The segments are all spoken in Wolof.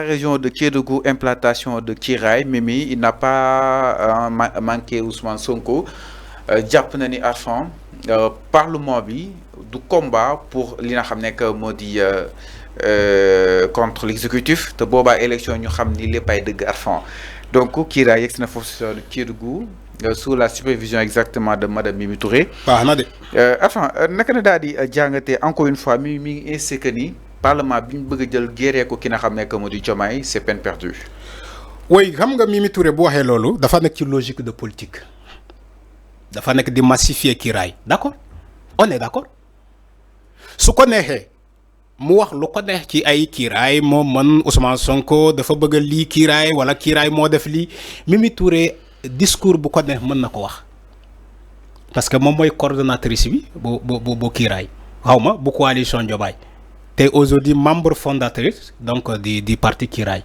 région de Kédougou, implantation de Kiraay, Mimi, il n'a pas manqué Ousmane Sonko. Jàpp na ni Arfan parlement bi du combat pour li nga xam nekk moo di contre l'exécutif te boobaa élection ñu xam ni léppay dëgg Arfan donc Kiraay yegg si na foofu si Kédougou sous la supervision exactement de madame Mimi Touré. baax na de. Arfan naka na daal di jàngatee encore une fois mi ngi insisté que ni parlement bi ñu bëgg a jël géré ko ki nga xam nekk moo di Diomaye c'est peine perdue. oui xam nga Mimi Touré bu waxee loolu dafa nekk ci logique de politique. dafa nekk di massifier Kiraay d'accord on est d'accord su ko neexee mu wax lu ko neex ci ay Kiraay moom man Ousmane Sonko dafa bëgg a lii Kiraay wala Kiraay moo def lii Mimi Touré discours bu ko neex mën na ko wax parce que moom mooy coordonnatrice bi bu Kiraay xaw ma bu coalition Diomaye te aujourd'hui membre fondatrice donc di parti Kiraay.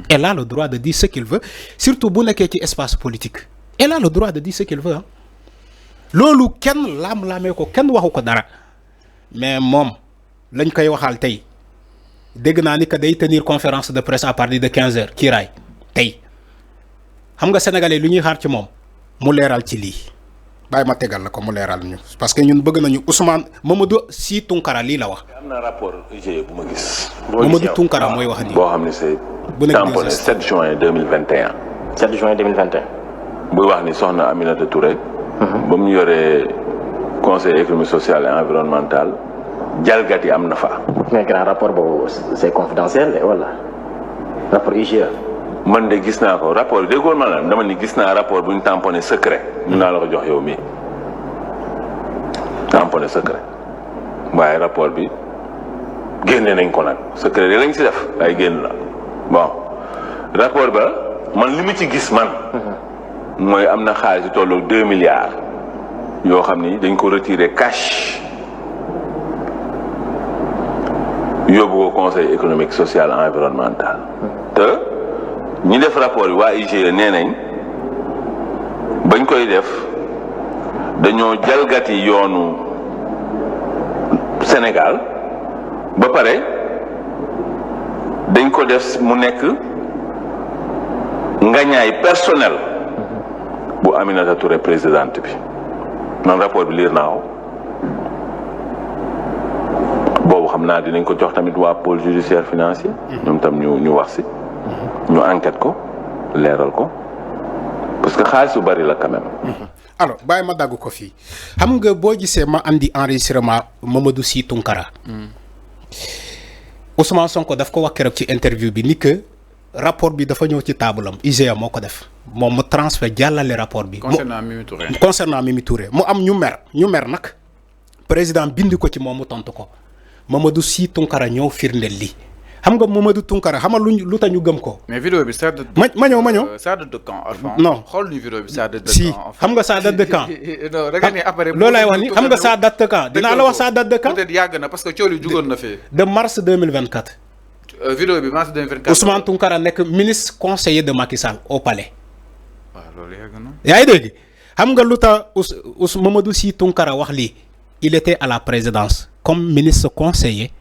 Elle a le droit de dire ce qu'il veut surtout bu nekkee ci espace politique elle a le droit de dire ce qu'il veut ah. loolu kenn laam-laamee ko kenn waxu ko dara mais moom lañ koy waxal tey dégg naa ni que day tenir conférence de presse à partir de 15h Kiraay tey xam nga sénégalais lu ñuy xaar ci moom mu leeral ci lii bàyyi ma tegal la ko mu leeral ñu parce que ñun bëgg nañu Ousmane Mamadou Sy Tounkara lii la wax. am na rapport IGE bu ma gis. Mamadou Tounkara mooy wax nii. boo xam ne c'est tamponné 7 juin 2021. 7 juin 2021. buy wax ni soxna Aminata Touré. ba mu yoree conseil économique social et environnemental jalgati am na fa. mais grand rapport boobu c'est confidentiel de wala rapport IGE. man de gis naa ko rapport yi déggoon ma la dama ni gis naa rapport bu ñu tamponné secret. mun naa la ko jox yow mii tamponné secret waaye rapport bi génne nañ ko nag secret de lañ si def ay génn la bon rapport ba man li mu ci gis man. mooy am na xaalis yu tollu 2 milliards yoo xam ni dañ ko retirer cash yóbbu ko conseil économique social environnemental te ñi def rapport yi waa IGE nee nañ bañ koy def dañoo jalgati yoonu Sénégal ba pare dañ ko def mu nekk ngañaay personnel bu Aminata Touré présidente bi man rapport bi liir naa ko boobu xam naa dinañ ko jox tamit waa pôle judiciaire financier ñoom tam ñu wax si ñu enquête ko leeral ko parce que xaalis bu bari la quand même. alors bàyyi ma dagg ko fii xam nga boo gisee ma andi enregistrement Mamadou Sy Tounkara Ousmane Sonko daf ko wax keroog ci interview bi ni que rapport bi dafa ñëw ci taabalam IGE moo ko def moom mu transfert jàllale rapport bi. concernant Mimi Touré. concernant Mimi Touré mu am ñu mer nag président bind ko ci moom mu tontu ko Mamadou Sy Tounkara ñëw firndeel li xam nga Mamadou Tounkara xamal lu tax ñu gëm ko. mais vidéo bi ça date. ma ñëw. ça date de quand Arfan. non xool ni vidéo bi ça date de si quand. xam nga ça date de quand. non rek ni après. loolu laay wax ni xam nga ça date de quand dinaa la wax ça date de quand. peut-être yàgg na parce que coono yi jugoon na fee. de mars 2024. vidéo bi mars 2024. Ousmane Tounkara nekk ministre conseiller de Macky Sall au palais. waaw loolu yàgg na. yaa ngi dégg xam nga lu tax Mamadou Sy Tounkara wax lii il était à la présidence comme ministre conseiller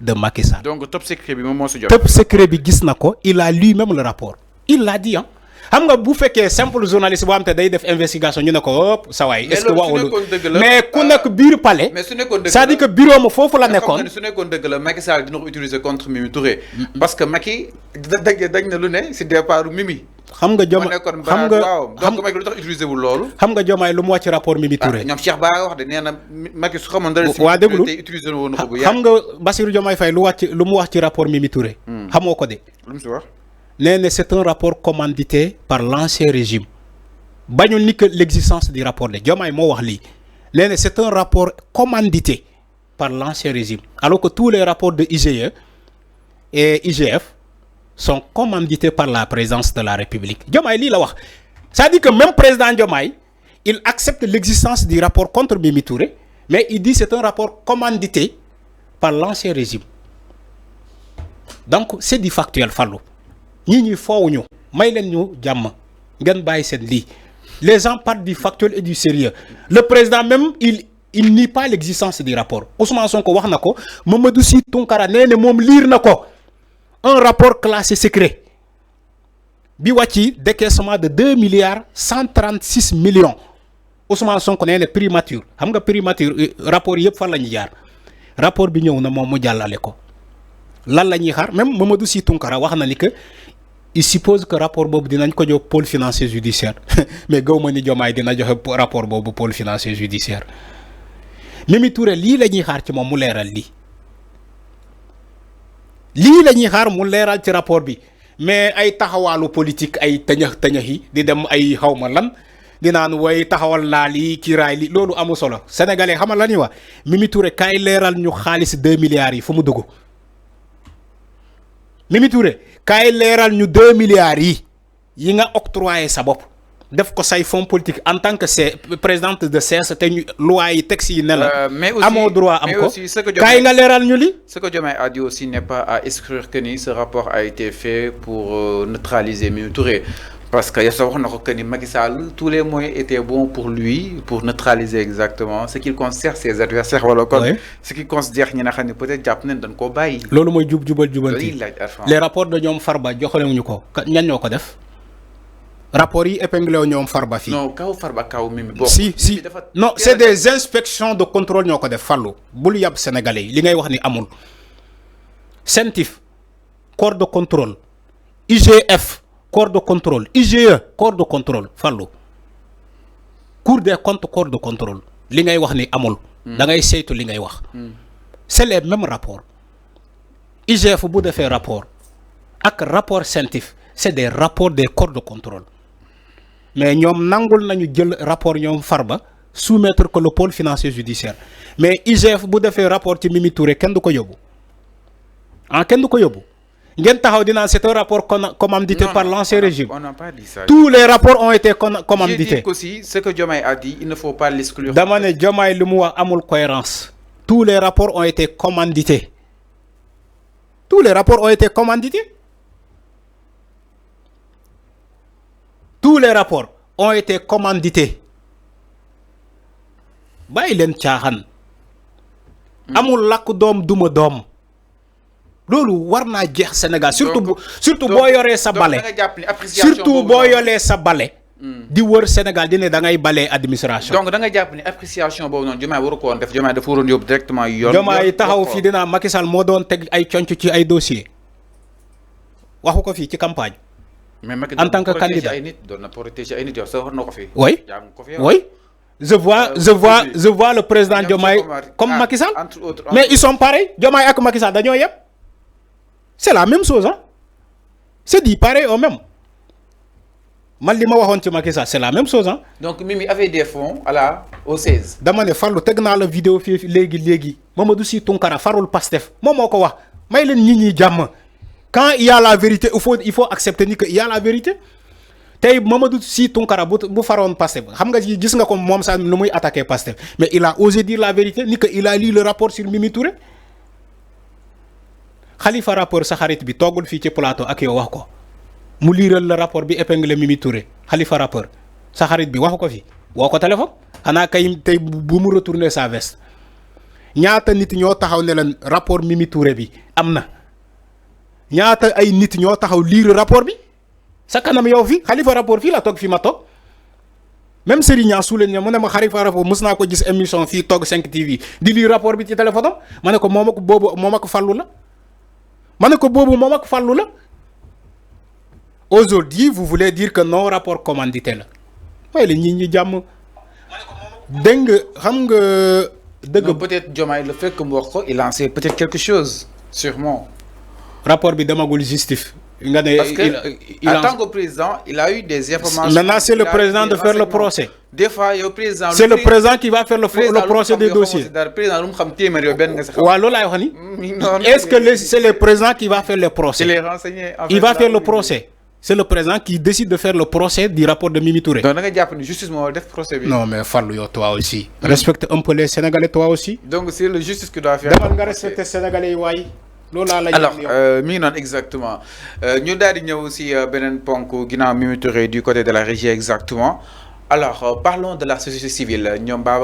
de Macky Sall. donc top secret bi moom moo si jot. top secret bi gis na ko il a lui-même le rapport il l'a dit xam nga bu fekkee simple journaliste boo xam te day def investigation ñu ne ko hop sa waay est-ce que waxul mais ku nekk biir palais. mais su nekkoon dëgg la c'est-à-dire que bureau ma foofu la nekkoon. su nekkoon dëgg la Macky Sall dina ko utiliser contre Mimi Touré. parce que Macky dañ na lu ne si départ Mimi. xam nga Diomaye xam nga donc Macky lu tax utiliser wul loolu. xam nga Diomaye lu mu wax ci rapport Mimi Touré. ñoom Cheikh Ba wax de nee na Macky su xamoon dara. waa déglu si utiliser woon ko bu xam nga Bassirou Diomaye Faye lu mu wax ci rapport Mimi Touré. xamoo ko de. lu mu si wax. nee na c'est un rapport commandité par l'ancien régime bañul ni que l'existence du rapport de Diomaye moo wax lii nee na c'est un rapport commandité par l'ancien régime alors que tous les rapports de IGE et IGF sont commandités par la présidence de la République Diomaye lii la wax c'est-à-dire que même président Diomaye il accepte l'existence du rapport contre Mimi Touré mais il dit c'est un rapport commandité par l'ancien régime donc c'est du factuel Fallou ñii ñuy foowuñu may leen ñu jàmm ngeen bàyyi seen lii les gens parlent du factuel et du sérieux le président même il nie pas l'existence du rapport Ousmane Sonko wax na ko Mamadou Sy Tounkara nee na moom liir na ko un rapport classé secret bi wàcci décaissement de 2 milliards 136 millions Ousmane Sonko nee na primature xam nga primature rapport yëpp fan la ñuy jaar rapport bi ñëw na moom mu jàllale ko lan la ñuy xaar même Mamadou Sy Tounkara wax na ni que il suppose que rapport boobu dinañ ko jox pôle financier judiciaire mais gaw ma ni Diomaye dina joxe rapport boobu pôle financier judiciaire Mimi Touré lii la ñuy xaar ci moom mu leeral lii la ñuy xaar mu leeral ci rapport bi mais ay taxawaalu politique ay tëñax yi di dem ay xawma lan di naan way taxawal naa lii kiiraay li loolu amul solo sénégalais xamal la ñuy wax Mimi Touré kaay leeral ñu xaalis 2 milliards yi fu mu dugg Mimi Touré kaay leeral ñu 2 milliards yi nga octroyé sa bopp def ko say fonds politique en tant que présidente de CES te ñu loi yi texte yi ne la amoo droit am ko kaay nga leeral ñu li ce que Diomaye a dit aussi n'est pas à exclure que ni ce rapport a été fait pour neutraliser Mimi Touré parce que wax na ko que ni Macky Sall tous les moyens étaient bons pour lui pour neutraliser exactement ce qu'il considère ses adversaires wala kon ce qu'il considère ñi nga xam ne peut-être jàpp nañ dañ koo bàyyi loolu mooy jubanti les rapports de ñoom Farba joxalewuñu ko ñan ñoo ko def rapport yi épinglé wu ñoom Farba fii. non kaw Farba kaw Mimi. si non c'est des inspections de contrôle ñoo ko def Fallou bul yàbb sénégalais yi li ngay wax ni amul. CENTIF corps de contrôle IGF corps de contrôle IGE corps de contrôle Fallou Cour des comptes corps de contrôle li ngay wax ni amul. da ngay saytu li ngay wax. c'est les mêmes rapports IGF bu defee rapport ak rapport CENTIF c'est des rapports des corps de contrôle. mais ñoom nangul nañu jël rapport ñoom Farba soumettre ko le pôle financier judiciaire mais IGF bu defee rapport ci Mimi Touré kenn du ko yóbbu kenn du ko yóbbu ngeen taxaw dinaa c'est un rapport commandité par l'ancien régime. On n'a pas dit ça. Tous les rapports ont été commandités. J'ai dit aussi ce que Diomaye a dit il ne faut pas l'exclure. dama ne Diomaye lu mu wax amul cohérence tous les rapports ont été commandités tous les rapports ont été commandités. Tous les rapports ont été commandités. bàyyi leen caaxaan. amul lakk doom duma doom. loolu war naa jeex Sénégal surtout boo yoree sa bale. surtout boo yoree sa bale. di wër Sénégal di ne da ngay balee administration. donc da nga jàpp ni appréciation boobu noonu Diomaye waru ko woon def Diomaye dafa waroon yóbbu directement yoon. Diomaye taxaw fii dinaa Macky Sall moo doon teg ay conc ci ay dossiers. waxu ko fii ci campagne. en tant que candidat oui oui je vois le président Diomaye comme Macky Sall mais ils sont pareils Diomaye ak Macky Sall dañoo yëpp c'est la même chose c'est dit pareil au même man li ma waxoon ci Macky Sall c'est la même chose donc Mimi avait des fonds au 16. dama ne Fallou teg naa la vidéo fii léegi Mamadou Sy Tounkara farul Pastef moom moo ko wax may leen nit ñi jàmm. Quand il y a la vérité, il faut accepter qu'il y a la vérité. Tay Mamadou Sy Tounkara bu faroon Pastef xam nga gis nga ko moom sax lu muy attaquer Pastef mais il a osé dire la vérité ni que il a lu le rapport sur Mimi Touré. Khalifa rapport sa xarit bi toogul fii ci plateau ak yow wax ko mu liiral le rapport bi épinglé Mimi Touré Khalifa rapport sa xarit bi waxu ko fi woo ko téléphone xanaa kay tey bu mu retourner sa veste ñaata nit ñoo taxaw ne leen rapport Mimi Touré bi am na. ñaata ay nit ñoo taxaw lire rapport bi sa kanam yow fi Khalifa rapport fii la toog fii ma toog même Serigne Niang suuleen ne mu ne ma Khalifa rapport mës naa ko gis émission fii toog 5 TV di lire rapport bi ci téléphone am ma ne ko moom ak boobu moom ak Fallou la ma ne ko boobu moom ak Fallou la aujourd'hui vous voulez dire que non rapport commandité la waaye la ñi jàmm dégg nga xam nga dëgg peut-être Diomaye le fait que mu wax ko il en sait peut-être quelque chose sûrement. rapport bi demagul justif nga ne parce que en tant que président il a eu des informations. maintenant c'est le président de faire le procès. des fois yow président. c'est le président qui va faire le procès des dossiers. président lu mu xam téeméer yow benn nga si xam. waaw loolu laay wax ni. est-ce que c'est le président qui va faire le procès. il est renseigné. il va faire le procès. c'est le président qui décide de faire le procès du rapport de Mimi Touré. donc da nga jàpp ni justice moo def procès bi. non mais Fallou yow toi aussi. respecte un peu les Sénégalais toi aussi. donc c'est le justice qui doit faire. demal nga respecter Sénégalais yi waay. alors mi ngi noonu exactement ñu daal di ñëw aussi beneen ponk ginnaaw Mimi Touré du côté de la régie exactement alors parlons de la société civile ñoom